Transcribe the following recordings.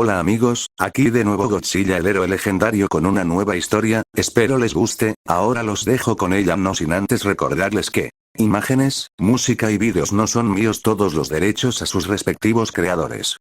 Hola amigos, aquí de nuevo Godzilla el héroe legendario con una nueva historia, espero les guste, ahora los dejo con ella no sin antes recordarles que imágenes, música y vídeos no son míos, todos los derechos a sus respectivos creadores.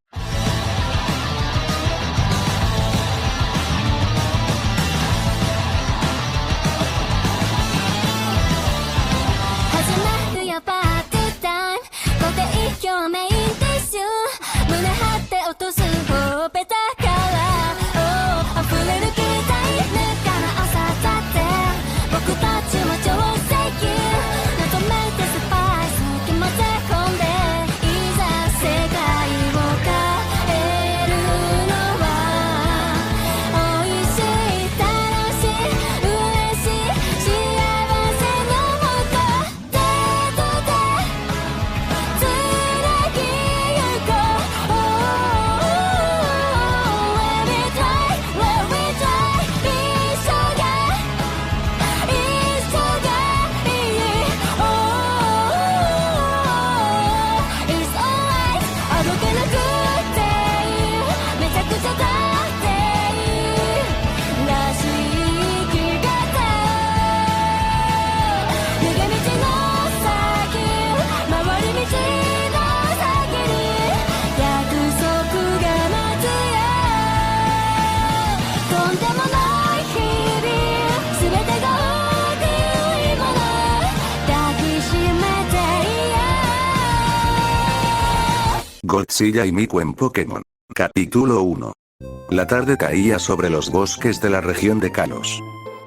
Godzilla y Miku en Pokémon. Capítulo 1. La tarde caía sobre los bosques de la región de Kalos.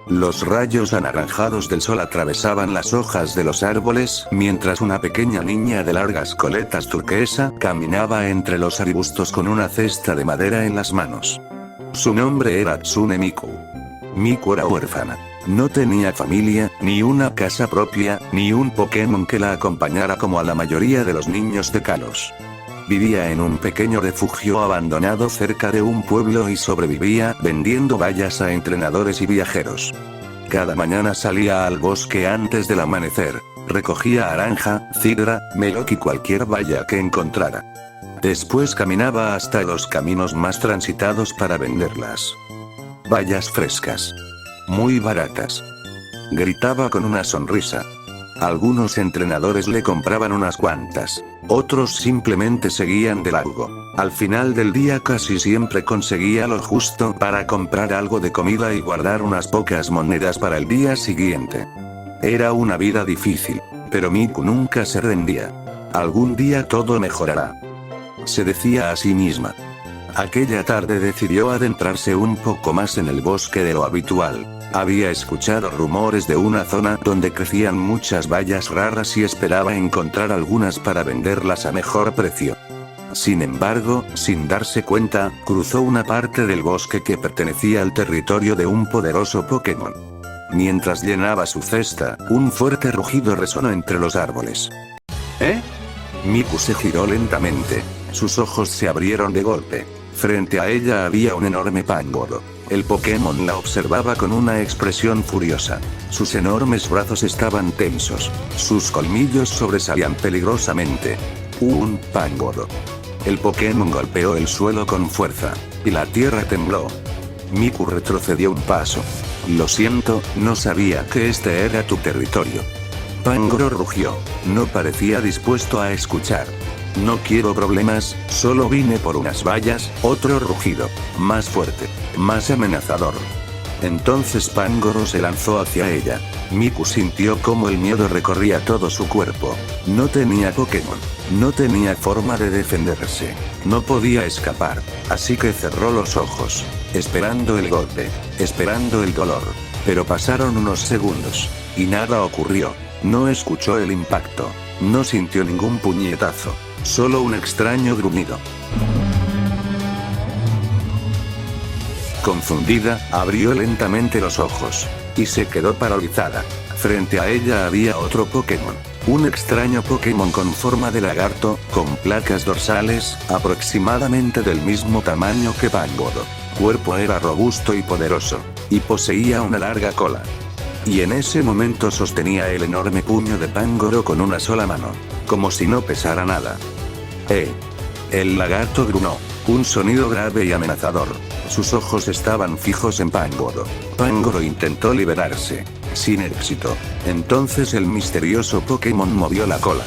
Los rayos anaranjados del sol atravesaban las hojas de los árboles, mientras una pequeña niña de largas coletas turquesa caminaba entre los arbustos con una cesta de madera en las manos. Su nombre era Tsune Miku. Miku era huérfana. No tenía familia, ni una casa propia, ni un Pokémon que la acompañara como a la mayoría de los niños de Kalos. Vivía en un pequeño refugio abandonado cerca de un pueblo y sobrevivía vendiendo bayas a entrenadores y viajeros. Cada mañana salía al bosque antes del amanecer, recogía aranja, cidra, meloc y cualquier baya que encontrara. Después caminaba hasta los caminos más transitados para venderlas. Bayas frescas. Muy baratas. Gritaba con una sonrisa. Algunos entrenadores le compraban unas cuantas. Otros simplemente seguían de largo. Al final del día casi siempre conseguía lo justo para comprar algo de comida y guardar unas pocas monedas para el día siguiente. Era una vida difícil, pero Miku nunca se rendía. Algún día todo mejorará, se decía a sí misma. Aquella tarde decidió adentrarse un poco más en el bosque de lo habitual. Había escuchado rumores de una zona donde crecían muchas bayas raras y esperaba encontrar algunas para venderlas a mejor precio. Sin embargo, sin darse cuenta, cruzó una parte del bosque que pertenecía al territorio de un poderoso Pokémon. Mientras llenaba su cesta, un fuerte rugido resonó entre los árboles. ¿Eh? Miku se giró lentamente. Sus ojos se abrieron de golpe. Frente a ella había un enorme Pangoro. El Pokémon la observaba con una expresión furiosa. Sus enormes brazos estaban tensos. Sus colmillos sobresalían peligrosamente. Un Pangoro. El Pokémon golpeó el suelo con fuerza, y la tierra tembló. Miku retrocedió un paso. Lo siento, no sabía que este era tu territorio. Pangoro rugió. No parecía dispuesto a escuchar. No quiero problemas, solo vine por unas bayas. Otro rugido. Más fuerte. Más amenazador. Entonces Pangoro se lanzó hacia ella. Miku sintió como el miedo recorría todo su cuerpo. No tenía Pokémon. No tenía forma de defenderse. No podía escapar. Así que cerró los ojos. Esperando el golpe. Esperando el dolor. Pero pasaron unos segundos. Y nada ocurrió. No escuchó el impacto. No sintió ningún puñetazo. Solo un extraño gruñido. Confundida, abrió lentamente los ojos. Y se quedó paralizada. Frente a ella había otro Pokémon. Un extraño Pokémon con forma de lagarto, con placas dorsales, aproximadamente del mismo tamaño que Pangoro. Cuerpo era robusto y poderoso. Y poseía una larga cola. Y en ese momento sostenía el enorme puño de Pangoro con una sola mano. Como si no pesara nada. El lagarto gruñó. Un sonido grave y amenazador. Sus ojos estaban fijos en Pangoro. Pangoro intentó liberarse. Sin éxito. Entonces el misterioso Pokémon movió la cola.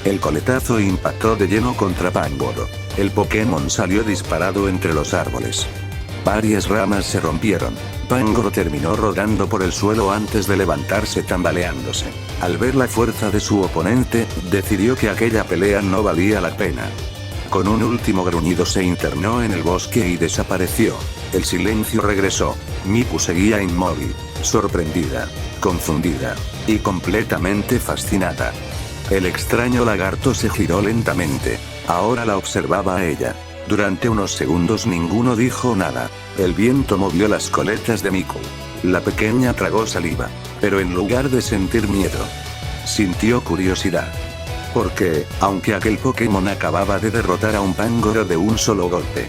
El coletazo impactó de lleno contra Pangoro. El Pokémon salió disparado entre los árboles. Varias ramas se rompieron. Pangoro terminó rodando por el suelo antes de levantarse tambaleándose. Al ver la fuerza de su oponente, decidió que aquella pelea no valía la pena. Con un último gruñido se internó en el bosque y desapareció. El silencio regresó. Miku seguía inmóvil, sorprendida, confundida, y completamente fascinada. El extraño lagarto se giró lentamente. Ahora la observaba a ella. Durante unos segundos ninguno dijo nada. El viento movió las coletas de Miku. La pequeña tragó saliva. Pero en lugar de sentir miedo, sintió curiosidad. Porque, aunque aquel Pokémon acababa de derrotar a un Pangoro de un solo golpe,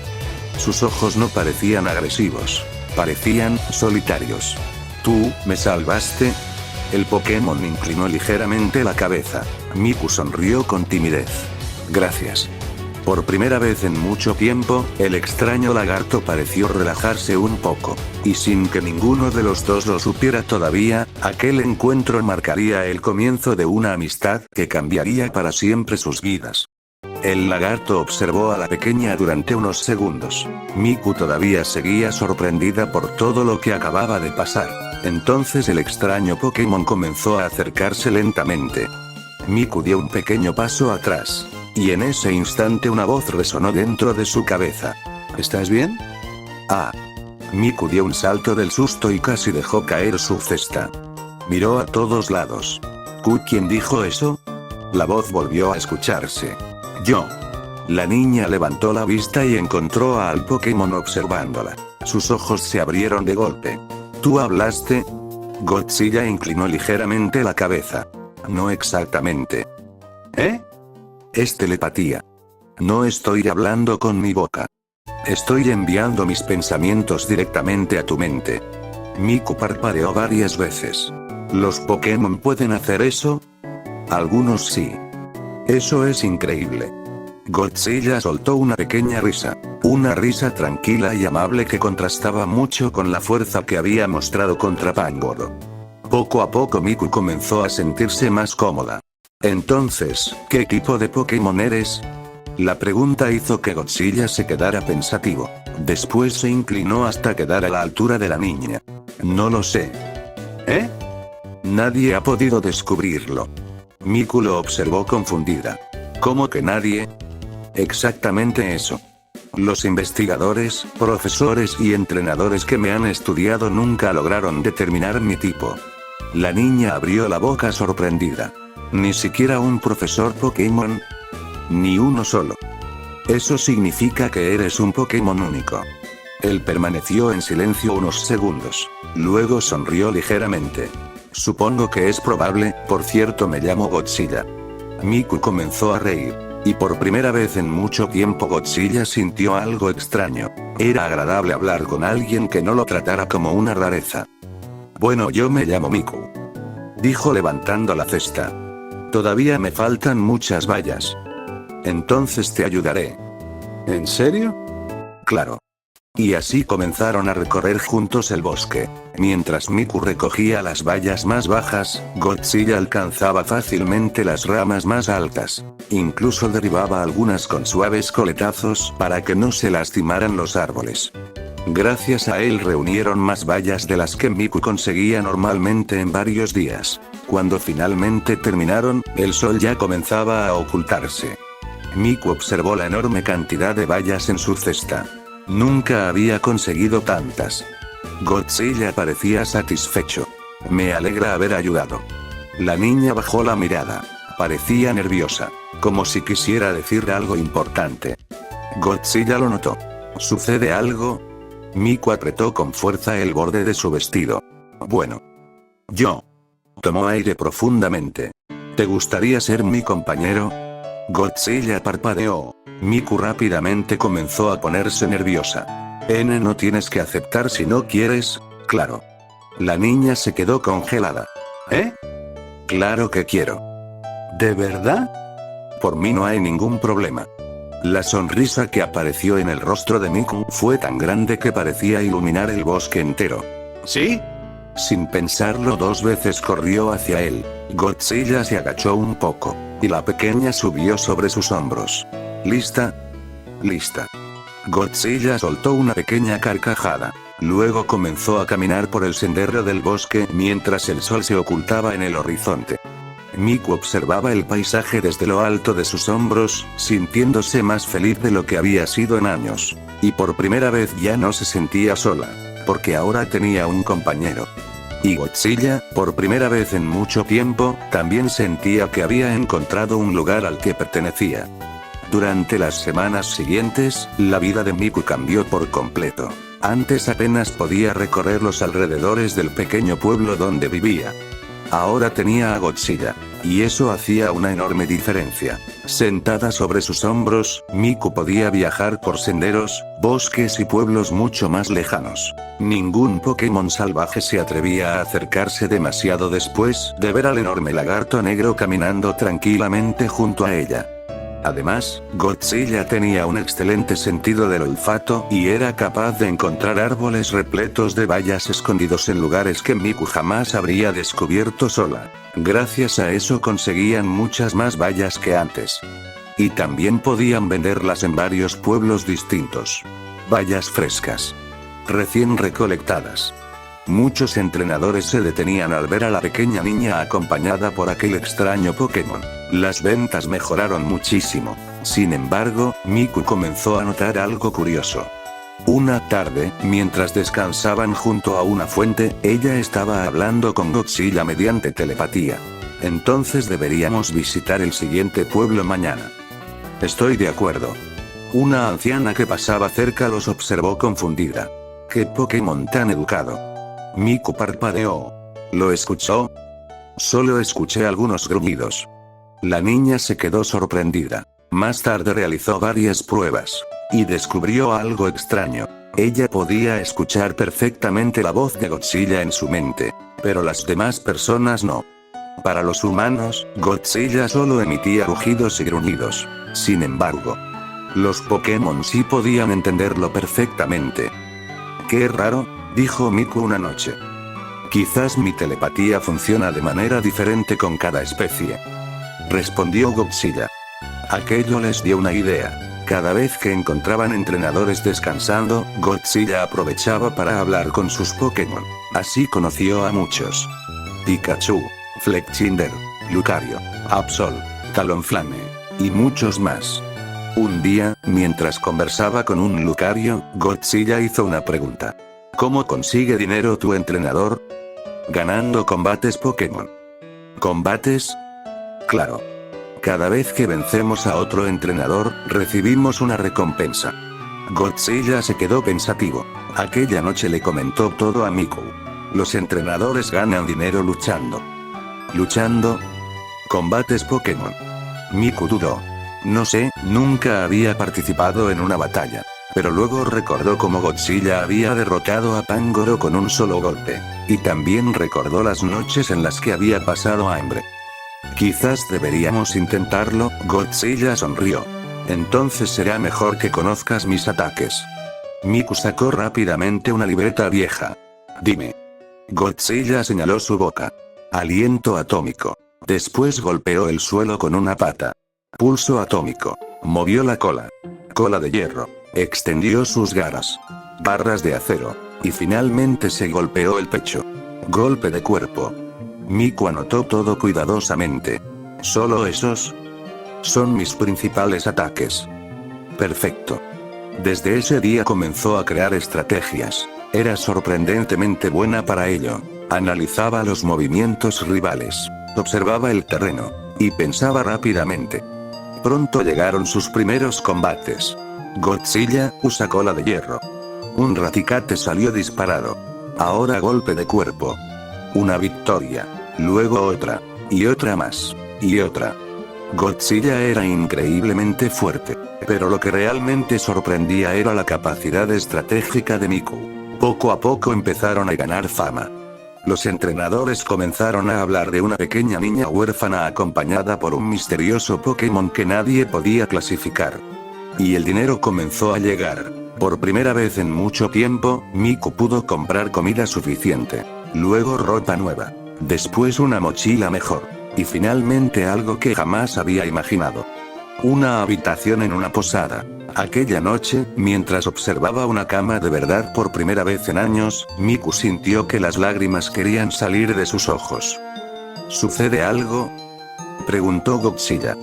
sus ojos no parecían agresivos. Parecían solitarios. ¿Tú, me salvaste? El Pokémon inclinó ligeramente la cabeza. Miku sonrió con timidez. Gracias. Por primera vez en mucho tiempo, el extraño lagarto pareció relajarse un poco. Y sin que ninguno de los dos lo supiera todavía, aquel encuentro marcaría el comienzo de una amistad que cambiaría para siempre sus vidas. El lagarto observó a la pequeña durante unos segundos. Miku todavía seguía sorprendida por todo lo que acababa de pasar. Entonces el extraño Pokémon comenzó a acercarse lentamente. Miku dio un pequeño paso atrás. Y en ese instante una voz resonó dentro de su cabeza. ¿Estás bien? Ah. Miku dio un salto del susto y casi dejó caer su cesta. Miró a todos lados. ¿Quién dijo eso? La voz volvió a escucharse. Yo. La niña levantó la vista y encontró al Pokémon observándola. Sus ojos se abrieron de golpe. ¿Tú hablaste? Godzilla inclinó ligeramente la cabeza. No exactamente. ¿Eh? Es telepatía. No estoy hablando con mi boca. Estoy enviando mis pensamientos directamente a tu mente. Miku parpadeó varias veces. ¿Los Pokémon pueden hacer eso? Algunos sí. Eso es increíble. Godzilla soltó una pequeña risa. Una risa tranquila y amable que contrastaba mucho con la fuerza que había mostrado contra Pangoro. Poco a poco Miku comenzó a sentirse más cómoda. Entonces, ¿qué tipo de Pokémon eres? La pregunta hizo que Godzilla se quedara pensativo. Después se inclinó hasta quedar a la altura de la niña. No lo sé. ¿Eh? Nadie ha podido descubrirlo. Miku lo observó confundida. ¿Cómo que nadie? Exactamente eso. Los investigadores, profesores y entrenadores que me han estudiado nunca lograron determinar mi tipo. La niña abrió la boca sorprendida. ¿Ni siquiera un profesor Pokémon? Ni uno solo. Eso significa que eres un Pokémon único. Él permaneció en silencio unos segundos. Luego sonrió ligeramente. Supongo que es probable, por cierto me llamo Godzilla. Miku comenzó a reír. Y por primera vez en mucho tiempo Godzilla sintió algo extraño. Era agradable hablar con alguien que no lo tratara como una rareza. Bueno, yo me llamo Miku. Dijo levantando la cesta. Todavía me faltan muchas bayas. Entonces te ayudaré. ¿En serio? Claro. Y así comenzaron a recorrer juntos el bosque. Mientras Miku recogía las bayas más bajas, Godzilla alcanzaba fácilmente las ramas más altas. Incluso derribaba algunas con suaves coletazos para que no se lastimaran los árboles. Gracias a él reunieron más bayas de las que Miku conseguía normalmente en varios días. Cuando finalmente terminaron, el sol ya comenzaba a ocultarse. Miku observó la enorme cantidad de bayas en su cesta. Nunca había conseguido tantas. Godzilla parecía satisfecho. Me alegra haber ayudado. La niña bajó la mirada. Parecía nerviosa, como si quisiera decir algo importante. Godzilla lo notó. ¿Sucede algo? Miku apretó con fuerza el borde de su vestido. Bueno. Yo. Tomó aire profundamente. ¿Te gustaría ser mi compañero? Godzilla parpadeó. Miku rápidamente comenzó a ponerse nerviosa. No tienes que aceptar si no quieres, claro. La niña se quedó congelada. ¿Eh? Claro que quiero. ¿De verdad? Por mí no hay ningún problema. La sonrisa que apareció en el rostro de Miku fue tan grande que parecía iluminar el bosque entero. ¿Sí? Sin pensarlo dos veces corrió hacia él. Godzilla se agachó un poco, y la pequeña subió sobre sus hombros. ¿Lista? Lista. Godzilla soltó una pequeña carcajada. Luego comenzó a caminar por el sendero del bosque mientras el sol se ocultaba en el horizonte. Miku observaba el paisaje desde lo alto de sus hombros, sintiéndose más feliz de lo que había sido en años. Y por primera vez ya no se sentía sola, porque ahora tenía un compañero. Y Godzilla, por primera vez en mucho tiempo, también sentía que había encontrado un lugar al que pertenecía. Durante las semanas siguientes, la vida de Miku cambió por completo. Antes apenas podía recorrer los alrededores del pequeño pueblo donde vivía. Ahora tenía a Godzilla, y eso hacía una enorme diferencia. Sentada sobre sus hombros, Miku podía viajar por senderos, bosques y pueblos mucho más lejanos. Ningún Pokémon salvaje se atrevía a acercarse demasiado después de ver al enorme lagarto negro caminando tranquilamente junto a ella. Además, Godzilla tenía un excelente sentido del olfato y era capaz de encontrar árboles repletos de bayas escondidos en lugares que Miku jamás habría descubierto sola. Gracias a eso conseguían muchas más bayas que antes. Y también podían venderlas en varios pueblos distintos. Bayas frescas, recién recolectadas. Muchos entrenadores se detenían al ver a la pequeña niña acompañada por aquel extraño Pokémon. Las ventas mejoraron muchísimo. Sin embargo, Miku comenzó a notar algo curioso. Una tarde, mientras descansaban junto a una fuente, ella estaba hablando con Godzilla mediante telepatía. Entonces deberíamos visitar el siguiente pueblo mañana. Estoy de acuerdo. Una anciana que pasaba cerca los observó confundida. ¿Qué Pokémon tan educado? Miku parpadeó. ¿Lo escuchó? Solo escuché algunos gruñidos. La niña se quedó sorprendida. Más tarde realizó varias pruebas. Y descubrió algo extraño. Ella podía escuchar perfectamente la voz de Godzilla en su mente. Pero las demás personas no. Para los humanos, Godzilla solo emitía rugidos y gruñidos. Sin embargo, los Pokémon sí podían entenderlo perfectamente. «Qué raro», dijo Miku una noche. «Quizás mi telepatía funciona de manera diferente con cada especie», respondió Godzilla. Aquello les dio una idea. Cada vez que encontraban entrenadores descansando, Godzilla aprovechaba para hablar con sus Pokémon. Así conoció a muchos. Pikachu, Fletchinder, Lucario, Absol, Talonflame, y muchos más. Un día, mientras conversaba con un Lucario, Godzilla hizo una pregunta. ¿Cómo consigue dinero tu entrenador? Ganando combates Pokémon. ¿Combates? Claro. Cada vez que vencemos a otro entrenador, recibimos una recompensa. Godzilla se quedó pensativo. Aquella noche le comentó todo a Miku. Los entrenadores ganan dinero luchando. ¿Luchando? Combates Pokémon. Miku dudó. No sé, nunca había participado en una batalla. Pero luego recordó cómo Godzilla había derrotado a Pangoro con un solo golpe. Y también recordó las noches en las que había pasado hambre. Quizás deberíamos intentarlo, Godzilla sonrió. Entonces será mejor que conozcas mis ataques. Miku sacó rápidamente una libreta vieja. Dime. Godzilla señaló su boca. Aliento atómico. Después golpeó el suelo con una pata. Pulso atómico. Movió la cola. Cola de hierro. Extendió sus garras. Barras de acero. Y finalmente se golpeó el pecho. Golpe de cuerpo. Miku anotó todo cuidadosamente. ¿Solo esos? Son mis principales ataques. Perfecto. Desde ese día comenzó a crear estrategias. Era sorprendentemente buena para ello. Analizaba los movimientos rivales. Observaba el terreno. Y pensaba rápidamente. Pronto llegaron sus primeros combates. Godzilla usa cola de hierro. Un Raticate salió disparado. Ahora golpe de cuerpo. Una victoria. Luego otra. Y otra más. Y otra. Godzilla era increíblemente fuerte. Pero lo que realmente sorprendía era la capacidad estratégica de Miku. Poco a poco empezaron a ganar fama. Los entrenadores comenzaron a hablar de una pequeña niña huérfana acompañada por un misterioso Pokémon que nadie podía clasificar. Y el dinero comenzó a llegar. Por primera vez en mucho tiempo, Miku pudo comprar comida suficiente. Luego ropa nueva. Después una mochila mejor. Y finalmente algo que jamás había imaginado. Una habitación en una posada. Aquella noche, mientras observaba una cama de verdad por primera vez en años, Miku sintió que las lágrimas querían salir de sus ojos. ¿Sucede algo?, preguntó Godzilla.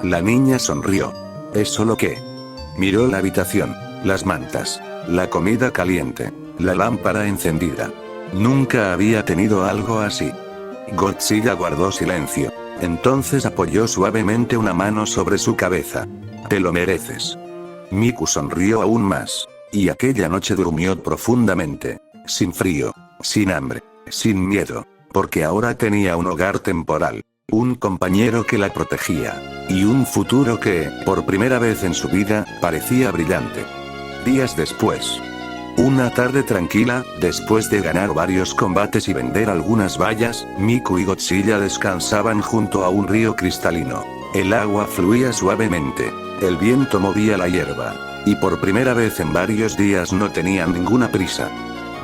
La niña sonrió. ¿Es solo qué? Miró la habitación, las mantas, la comida caliente, la lámpara encendida. Nunca había tenido algo así. Godzilla guardó silencio. Entonces apoyó suavemente una mano sobre su cabeza. Te lo mereces. Miku sonrió aún más. Y aquella noche durmió profundamente. Sin frío, sin hambre, sin miedo. Porque ahora tenía un hogar temporal. Un compañero que la protegía. Y un futuro que, por primera vez en su vida, parecía brillante. Días después. Una tarde tranquila, después de ganar varios combates y vender algunas vallas, Miku y Godzilla descansaban junto a un río cristalino. El agua fluía suavemente. El viento movía la hierba. Y por primera vez en varios días no tenían ninguna prisa.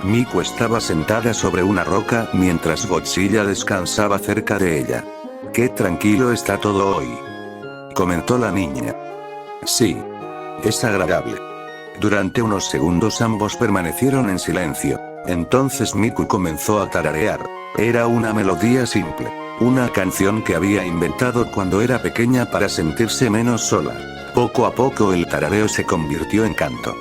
Miku estaba sentada sobre una roca mientras Godzilla descansaba cerca de ella. «Qué tranquilo está todo hoy», comentó la niña. «Sí. Es agradable». Durante unos segundos ambos permanecieron en silencio. Entonces Miku comenzó a tararear. Era una melodía simple. Una canción que había inventado cuando era pequeña para sentirse menos sola. Poco a poco el tarareo se convirtió en canto.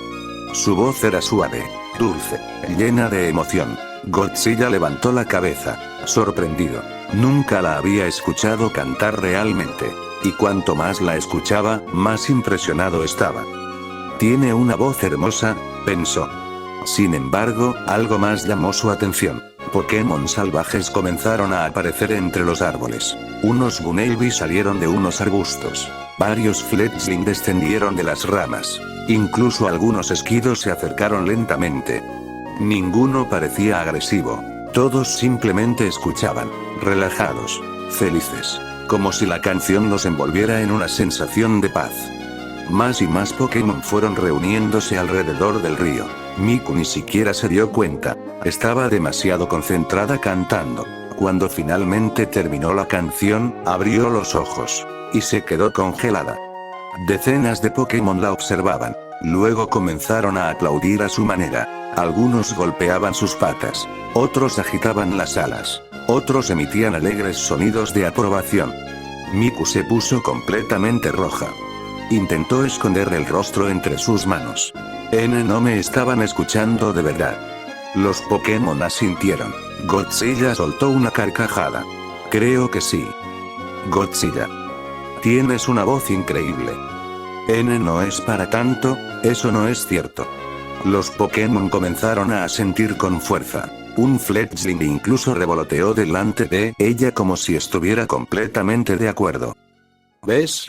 Su voz era suave, dulce, llena de emoción. Godzilla levantó la cabeza, sorprendido. Nunca la había escuchado cantar realmente. Y cuanto más la escuchaba, más impresionado estaba. Tiene una voz hermosa, pensó. Sin embargo, algo más llamó su atención. Pokémon salvajes comenzaron a aparecer entre los árboles. Unos Bunnelby salieron de unos arbustos. Varios Fletchling descendieron de las ramas. Incluso algunos esquidos se acercaron lentamente. Ninguno parecía agresivo. Todos simplemente escuchaban, relajados, felices. Como si la canción los envolviera en una sensación de paz. Más y más Pokémon fueron reuniéndose alrededor del río. Miku ni siquiera se dio cuenta. Estaba demasiado concentrada cantando. Cuando finalmente terminó la canción, abrió los ojos. Y se quedó congelada. Decenas de Pokémon la observaban. Luego comenzaron a aplaudir a su manera. Algunos golpeaban sus patas. Otros agitaban las alas. Otros emitían alegres sonidos de aprobación. Miku se puso completamente roja. Intentó esconder el rostro entre sus manos. No me estaban escuchando de verdad. Los Pokémon asintieron. Godzilla soltó una carcajada. Creo que sí. Godzilla. Tienes una voz increíble. No es para tanto, eso no es cierto. Los Pokémon comenzaron a asentir con fuerza. Un Fletchling incluso revoloteó delante de ella como si estuviera completamente de acuerdo. ¿Ves?,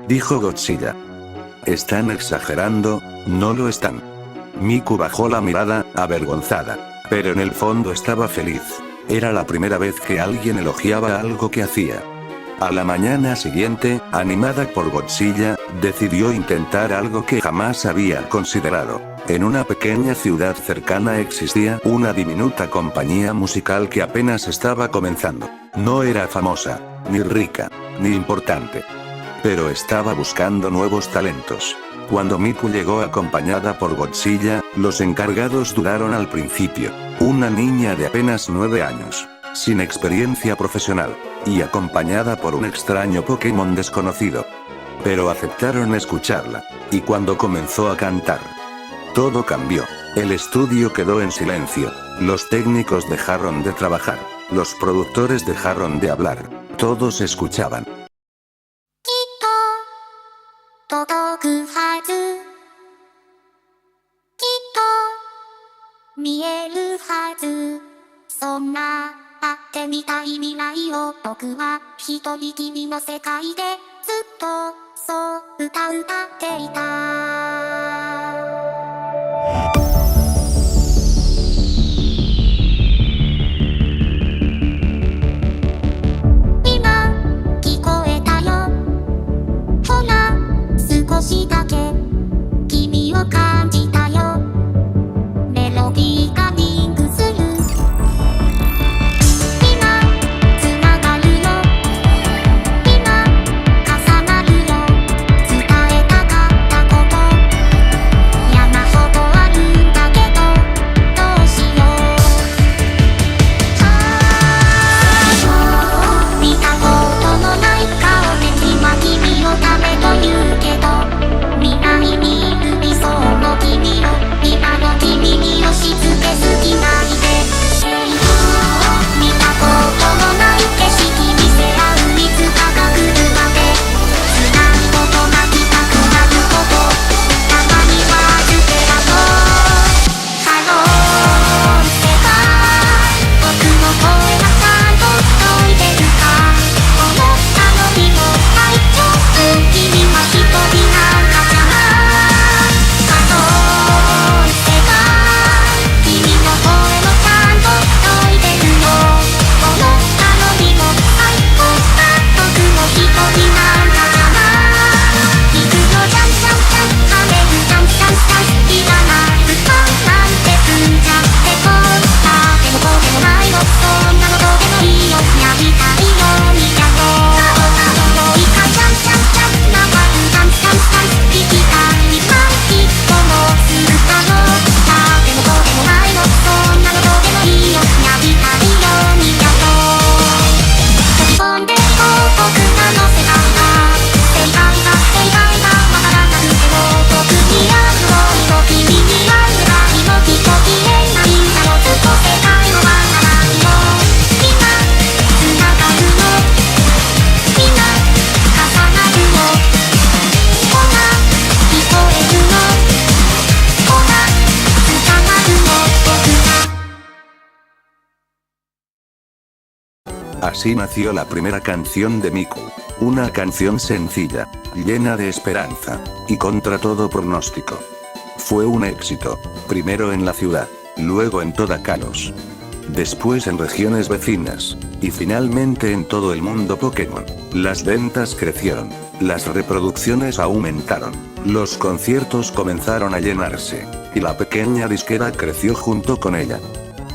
dijo Godzilla. Están exagerando, no lo están. Miku bajó la mirada, avergonzada. Pero en el fondo estaba feliz. Era la primera vez que alguien elogiaba algo que hacía. A la mañana siguiente, animada por Godzilla, decidió intentar algo que jamás había considerado. En una pequeña ciudad cercana existía una diminuta compañía musical que apenas estaba comenzando. No era famosa, ni rica, ni importante. Pero estaba buscando nuevos talentos. Cuando Miku llegó acompañada por Godzilla, los encargados dudaron al principio. Una niña de apenas 9 años, sin experiencia profesional, y acompañada por un extraño Pokémon desconocido. Pero aceptaron escucharla, y cuando comenzó a cantar, todo cambió. El estudio quedó en silencio. Los técnicos dejaron de trabajar. Los productores dejaron de hablar. Todos escuchaban. 届くはずきっと見えるはずそんな会ってみたい未来を僕は一人きりの世界でずっとそう歌っていた今聞こえたよほら少しだけ Así nació la primera canción de Miku. Una canción sencilla, llena de esperanza, y contra todo pronóstico. Fue un éxito, primero en la ciudad, luego en toda Kalos. Después en regiones vecinas, y finalmente en todo el mundo Pokémon. Las ventas crecieron, las reproducciones aumentaron, los conciertos comenzaron a llenarse, y la pequeña disquera creció junto con ella.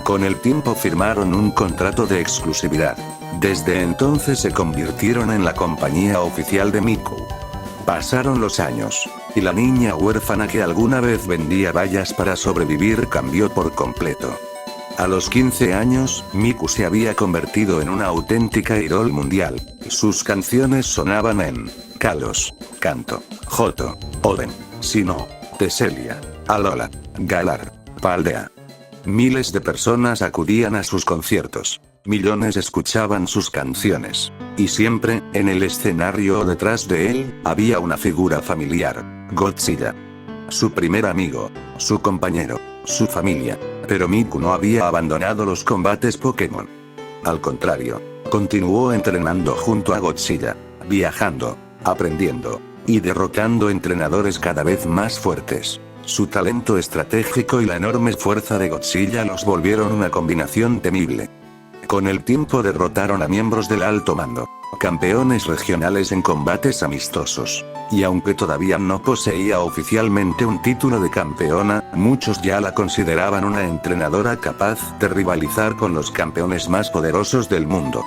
Con el tiempo firmaron un contrato de exclusividad. Desde entonces se convirtieron en la compañía oficial de Miku. Pasaron los años, y la niña huérfana que alguna vez vendía bayas para sobrevivir cambió por completo. A los 15 años, Miku se había convertido en una auténtica idol mundial. Sus canciones sonaban en Kalos, Kanto, Johto, Oden, Sinnoh, Teselia, Alola, Galar, Paldea. Miles de personas acudían a sus conciertos. Millones escuchaban sus canciones. Y siempre, en el escenario o detrás de él, había una figura familiar: Godzilla. Su primer amigo, su compañero, su familia. Pero Miku no había abandonado los combates Pokémon. Al contrario, continuó entrenando junto a Godzilla, viajando, aprendiendo, y derrotando entrenadores cada vez más fuertes. Su talento estratégico y la enorme fuerza de Godzilla los volvieron una combinación temible. Con el tiempo derrotaron a miembros del alto mando, campeones regionales en combates amistosos. Y aunque todavía no poseía oficialmente un título de campeona, muchos ya la consideraban una entrenadora capaz de rivalizar con los campeones más poderosos del mundo.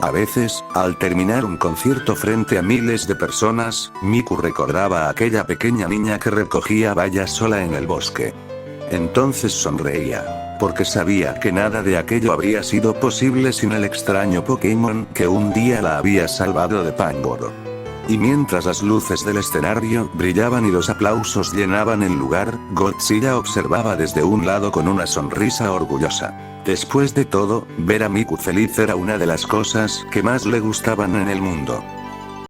A veces, al terminar un concierto frente a miles de personas, Miku recordaba a aquella pequeña niña que recogía bayas sola en el bosque. Entonces sonreía, porque sabía que nada de aquello habría sido posible sin el extraño Pokémon que un día la había salvado de Pangoro. Y mientras las luces del escenario brillaban y los aplausos llenaban el lugar, Godzilla observaba desde un lado con una sonrisa orgullosa. Después de todo, ver a Miku feliz era una de las cosas que más le gustaban en el mundo.